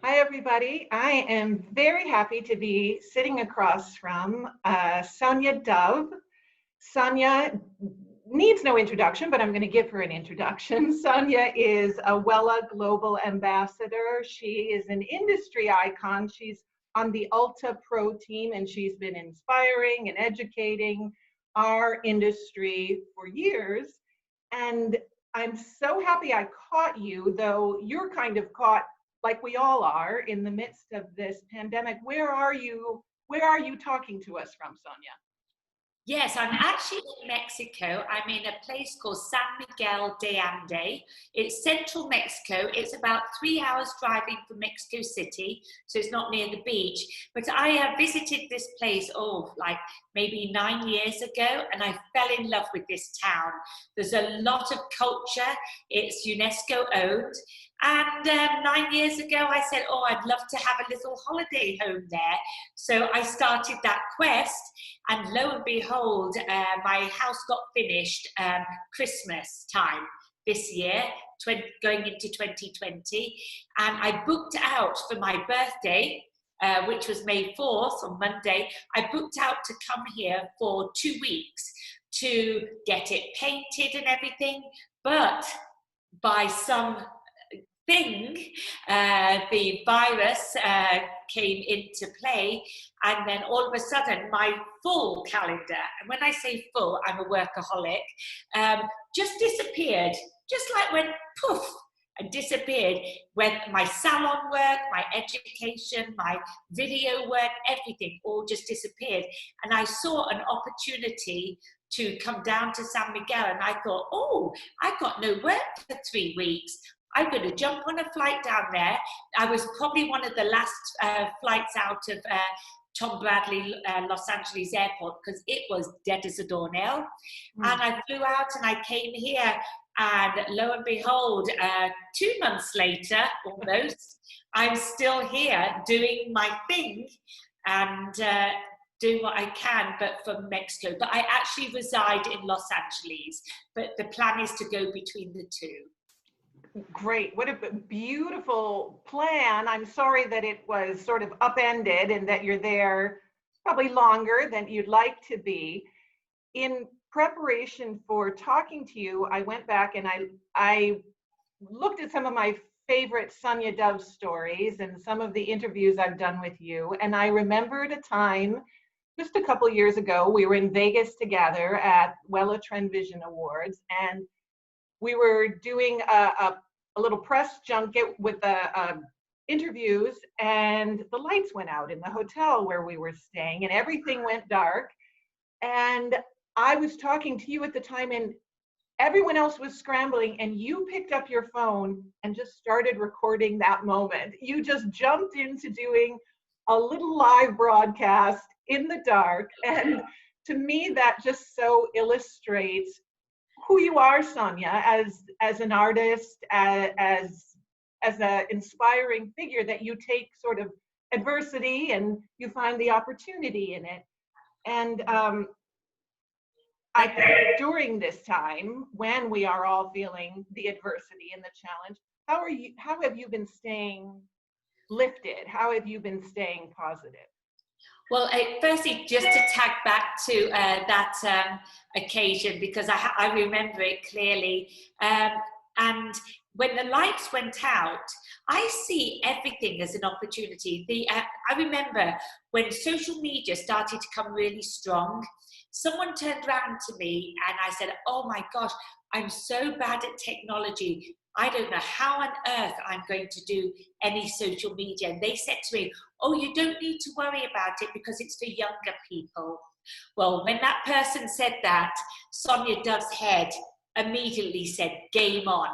Hi, everybody. I am very happy to be sitting across from Sonya Dove. Sonya needs no introduction, but I'm going to give her an introduction. Sonya is a Wella Global Ambassador. She is an industry icon. She's on the Ulta Pro team, and she's been inspiring and educating our industry for years. And I'm so happy I caught you, though you're kind of caught like we all are in the midst of this pandemic. Where are you? Where are you talking to us from, Sonia? Yes, I'm actually in Mexico. I'm in a place called San Miguel de Ande. It's central Mexico. It's about 3 hours driving from Mexico City, so it's not near the beach. But I visited this place, like maybe 9 years ago, and I fell in love with this town. There's a lot of culture. It's UNESCO owned. And 9 years ago, I said, I'd love to have a little holiday home there. So I started that quest. And lo and behold, my house got finished Christmas time this year, going into 2020. And I booked out for my birthday, which was May 4th on Monday. I booked out to come here for 2 weeks to get it painted and everything. But by some thing, the virus came into play, and then all of a sudden my full calendar, and when I say full, I'm a workaholic, just disappeared, just like went poof and disappeared. When my salon work, my education, my video work, everything all just disappeared. And I saw an opportunity to come down to San Miguel, and I thought, I've got no work for 3 weeks. I'm going to jump on a flight down there. I was probably one of the last flights out of Tom Bradley Los Angeles airport, because it was dead as a doornail. And I flew out and I came here, and lo and behold, 2 months later, almost, I'm still here doing my thing and doing what I can, but from Mexico. But I actually reside in Los Angeles, but the plan is to go between the two. Great. What a beautiful plan. I'm sorry that it was sort of upended and that you're there probably longer than you'd like to be. In preparation for talking to you, I went back and I looked at some of my favorite Sonya Dove stories and some of the interviews I've done with you. And I remembered a time just a couple years ago, we were in Vegas together at Wella Trend Vision Awards, and we were doing a little press junket with interviews, and the lights went out in the hotel where we were staying and everything went dark. And I was talking to you at the time, and everyone else was scrambling, and you picked up your phone and just started recording that moment. You just jumped into doing a little live broadcast in the dark. And to me, that just so illustrates who you are, Sonya, as an artist, as an inspiring figure, that you take sort of adversity and you find the opportunity in it. And I think during this time, when we are all feeling the adversity and the challenge, how have you been staying lifted? How have you been staying positive? Well, firstly, just to tag back to that occasion, because I remember it clearly. And when the lights went out, I see everything as an opportunity. I remember when social media started to come really strong, someone turned around to me and I said, oh my gosh, I'm so bad at technology. I don't know how on earth I'm going to do any social media. And they said to me, oh, you don't need to worry about it because it's for younger people. Well, when that person said that, Sonya Dove's head immediately said, game on.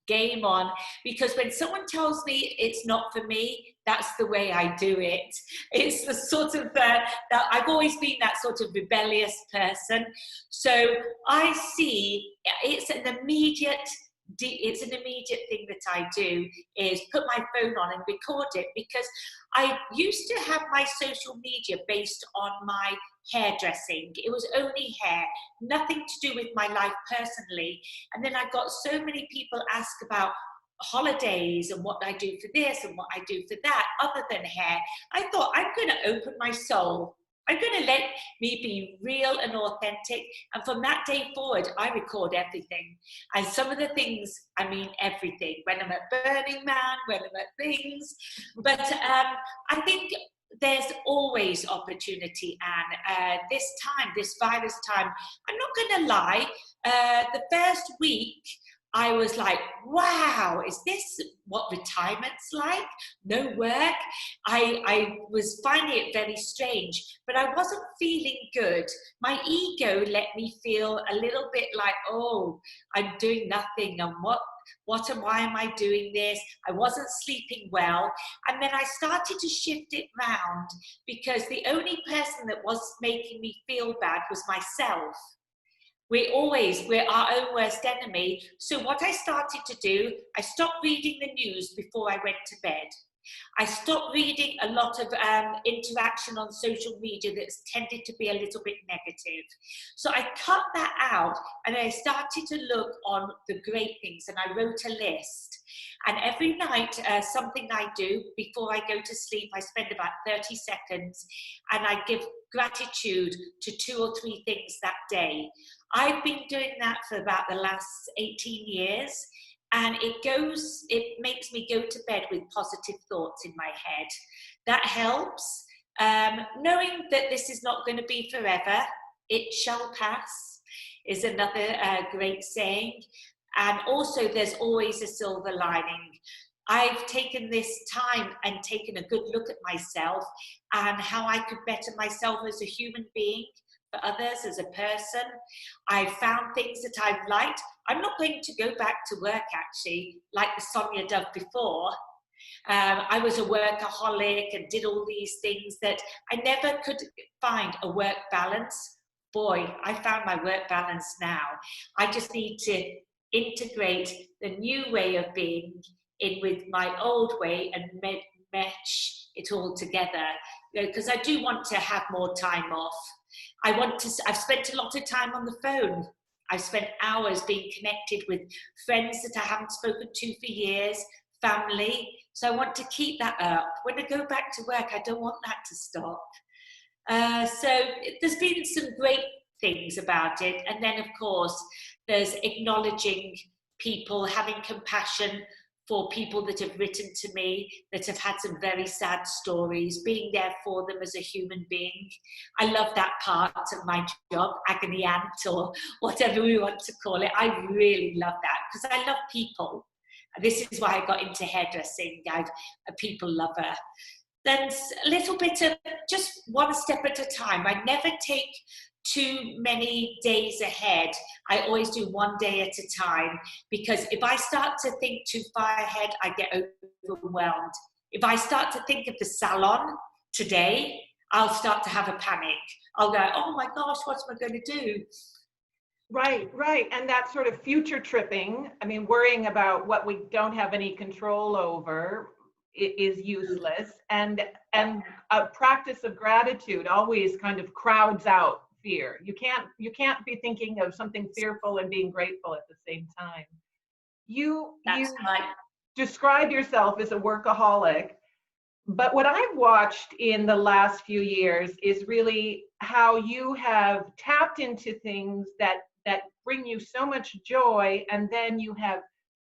Game on, because when someone tells me it's not for me, that's the way I do it. It's the sort of that I've always been that sort of rebellious person. So I see it's an immediate thing that I do, is put my phone on and record it, because I used to have my social media based on my hairdressing. It was only hair, nothing to do with my life personally. And then I got so many people ask about, holidays and what I do for this and what I do for that, other than hair, I thought I'm going to open my soul. I'm going to let me be real and authentic. And from that day forward, I record everything. And some of the things, I mean everything. When I'm at Burning Man, when I'm at things. But I think there's always opportunity, Anne. This virus time, I'm not going to lie. The first week, I was like, wow, is this what retirement's like? No work. I was finding it very strange, but I wasn't feeling good. My ego let me feel a little bit like, oh, I'm doing nothing, and why am I doing this? I wasn't sleeping well. And then I started to shift it round, because the only person that was making me feel bad was myself. We're our own worst enemy. So what I started to do, I stopped reading the news before I went to bed. I stopped reading a lot of interaction on social media that's tended to be a little bit negative. So I cut that out, and I started to look on the great things, and I wrote a list. And every night, something I do before I go to sleep, I spend about 30 seconds, and I give gratitude to 2 or 3 things that day. I've been doing that for about the last 18 years, and it makes me go to bed with positive thoughts in my head. That helps. Knowing that this is not going to be forever, it shall pass, is another great saying. And also, there's always a silver lining. I've taken this time and taken a good look at myself and how I could better myself as a human being, for others, as a person. I've found things that I've liked. I'm not going to go back to work, actually, like the Sonya did before. I was a workaholic and did all these things that I never could find a work balance. Boy, I found my work balance now. I just need to integrate the new way of being in with my old way and mesh it all together. Because I do want to have more time off. I've spent a lot of time on the phone. I've spent hours being connected with friends that I haven't spoken to for years, family. So I want to keep that up. When I go back to work, I don't want that to stop. So there's been some great things about it. And then, of course, there's acknowledging people, having compassion for people that have written to me, that have had some very sad stories, being there for them as a human being. I love that part of my job, agony aunt, or whatever we want to call it. I really love that, because I love people. This is why I got into hairdressing. I'm a people lover. Then a little bit of just one step at a time. I never take too many days ahead. I always do one day at a time, because if I start to think too far ahead, I get overwhelmed. If I start to think of the salon today, I'll start to have a panic. I'll go, oh my gosh, what am I going to do? Right. And that sort of future tripping, I mean, worrying about what we don't have any control over is useless. And a practice of gratitude always kind of crowds out fear. You can't be thinking of something fearful and being grateful at the same time. You describe yourself as a workaholic, but what I've watched in the last few years is really how you have tapped into things that bring you so much joy, and then you have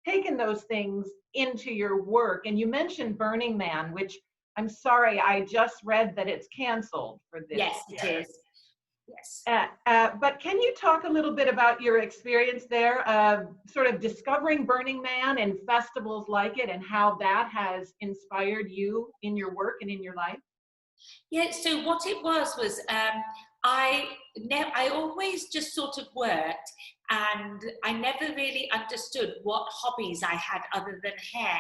taken those things into your work. And you mentioned Burning Man, which I'm sorry, I just read that it's canceled for this year. Yes, it is. Yes. But can you talk a little bit about your experience there of sort of discovering Burning Man and festivals like it, and how that has inspired you in your work and in your life? Yeah, so what it was I always just sort of worked, and I never really understood what hobbies I had other than hair.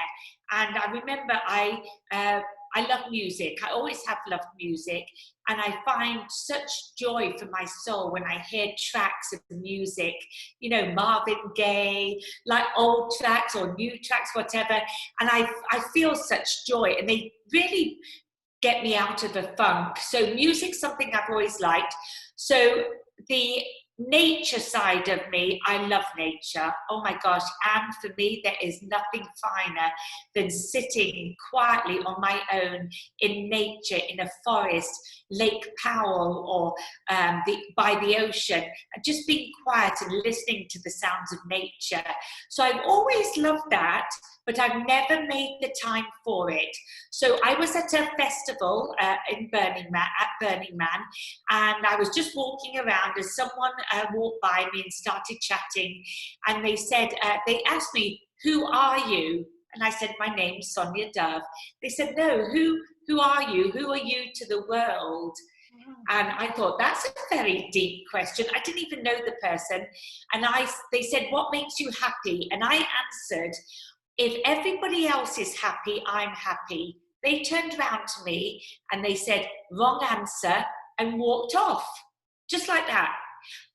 And I remember I love music. I always have loved music, and I find such joy for my soul when I hear tracks of music, you know, Marvin Gaye, like old tracks or new tracks, whatever. And I feel such joy, and they really get me out of a funk. So music's something I've always liked. So the nature side of me, I love nature. Oh my gosh. And for me, there is nothing finer than sitting quietly on my own in nature, in a forest, Lake Powell, or by the ocean, and just being quiet and listening to the sounds of nature. So I've always loved that, but I've never made the time for it. So I was at a festival in Burning Man, and I was just walking around as someone walked by me and started chatting, and they said, they asked me, "Who are you?" And I said, "My name's Sonya Dove." They said, "No, who are you? Who are you to the world?" And I thought, that's a very deep question. I didn't even know the person. And they said, "What makes you happy?" And I answered, "If everybody else is happy, I'm happy." They turned around to me and they said, "Wrong answer," and walked off. Just like that.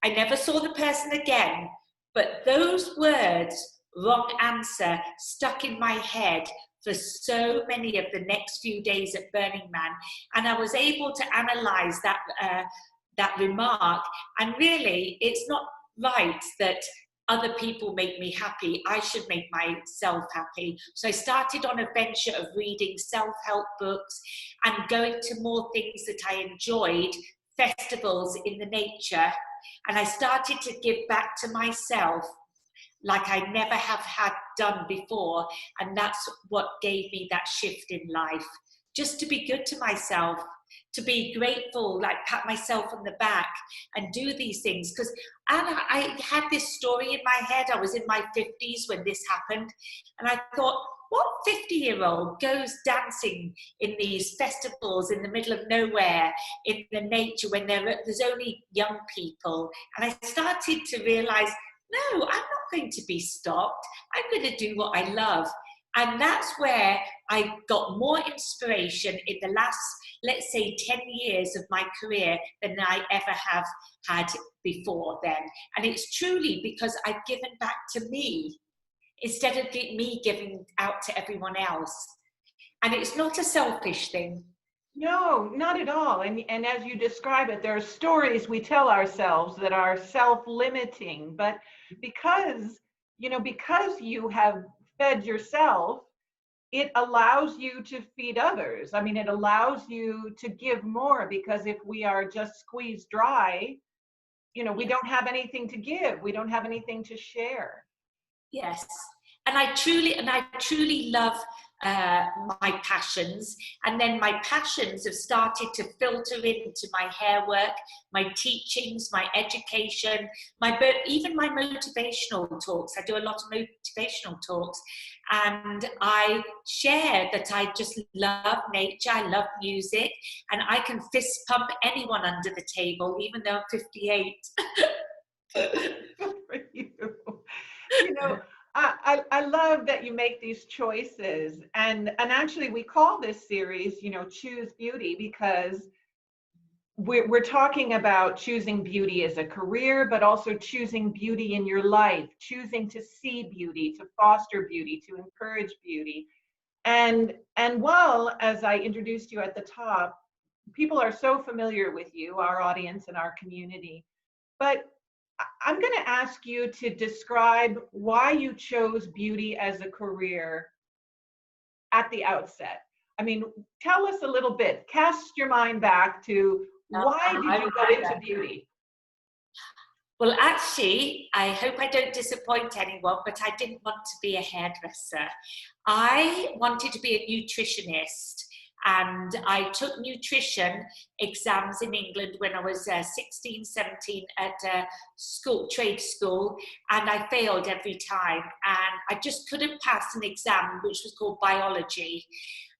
I never saw the person again, but those words, "wrong answer," stuck in my head for so many of the next few days at Burning Man. And I was able to analyze that remark. And really, it's not right that other people make me happy. I should make myself happy. So I started on a venture of reading self-help books and going to more things that I enjoyed, festivals in the nature. And I started to give back to myself like I never have had done before. And that's what gave me that shift in life. Just to be good to myself, to be grateful, like pat myself on the back and do these things. Because I had this story in my head. I was in my 50s when this happened. And I thought, what 50-year-old goes dancing in these festivals in the middle of nowhere, in the nature, when there's only young people? And I started to realize, no, I'm not going to be stopped. I'm going to do what I love. And that's where I got more inspiration in the last, let's say, 10 years of my career than I ever have had before then. And it's truly because I've given back to me instead of me giving out to everyone else. And it's not a selfish thing. No, not at all. And as you describe it, there are stories we tell ourselves that are self-limiting. But because, because you have fed yourself, it allows you to feed others. I mean, it allows you to give more, because if we are just squeezed dry, we don't have anything to give. We don't have anything to share. Yes. And I truly love my passions, and then my passions have started to filter into my hair work, my teachings, my education, even my motivational talks. I do a lot of motivational talks, and I share that I just love nature, I love music, and I can fist pump anyone under the table, even though I'm 58. Good for you. I love that you make these choices, and actually we call this series, Choose Beauty, because we're talking about choosing beauty as a career, but also choosing beauty in your life, choosing to see beauty, to foster beauty, to encourage beauty. And while, as I introduced you at the top, people are so familiar with you, our audience and our community, but I'm going to ask you to describe why you chose beauty as a career at the outset. I mean, tell us a little bit, cast your mind back to why did you go into beauty? Well, actually, I hope I don't disappoint anyone, but I didn't want to be a hairdresser. I wanted to be a nutritionist. And I took nutrition exams in England when I was 16, 17 at trade school, and I failed every time. And I just couldn't pass an exam, which was called biology.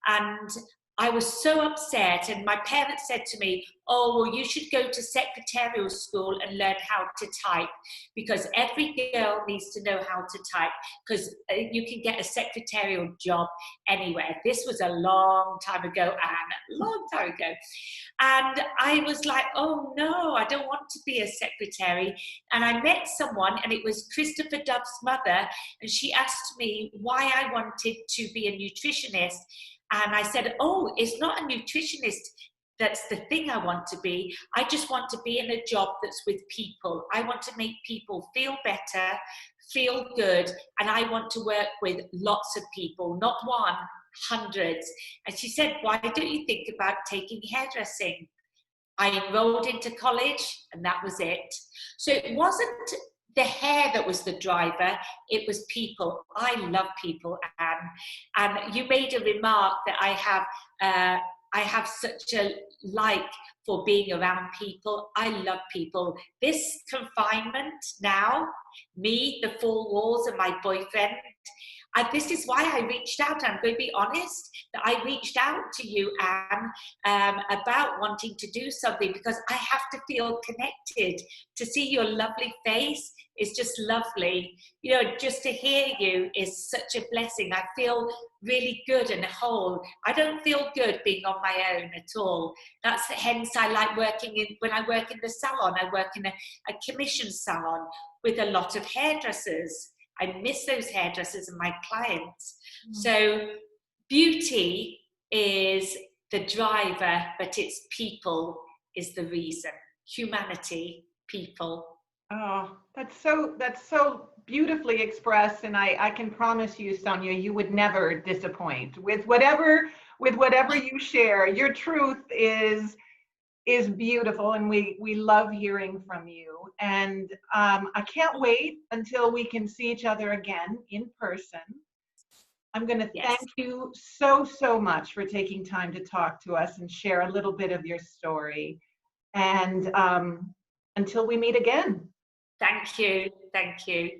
And I was so upset, and my parents said to me, "Oh, well, you should go to secretarial school and learn how to type, because every girl needs to know how to type, because you can get a secretarial job anywhere." This was a long time ago, Anne, a long time ago. And I was like, oh no, I don't want to be a secretary. And I met someone, and it was Christopher Dove's mother, and she asked me why I wanted to be a nutritionist. And I said, oh, it's not a nutritionist that's the thing I want to be. I just want to be in a job that's with people. I want to make people feel better, feel good, and I want to work with lots of people, not one, hundreds. And she said, why don't you think about taking hairdressing? I enrolled into college and that was it. So it wasn't the hair that was the driver, it was people. I love people, Anne. And you made a remark that I have such a like for being around people. I love people. This confinement now, me, the four walls and my boyfriend, this is why I reached out. I'm going to be honest, that I reached out to you, Anne, about wanting to do something, because I have to feel connected. To see your lovely face is just lovely. You know, just to hear you is such a blessing. I feel really good and whole. I don't feel good being on my own at all. That's hence I like when I work in the salon. I work in a commission salon with a lot of hairdressers. I miss those hairdressers and my clients. So beauty is the driver, but it's people is the reason. Humanity, people. Oh, that's so beautifully expressed, and I can promise you, Sonya, you would never disappoint with whatever you share. Your truth is beautiful, and we love hearing from you. And I can't wait until we can see each other again in person. I'm going to thank you so much for taking time to talk to us and share a little bit of your story. And until we meet again. Thank you. Thank you.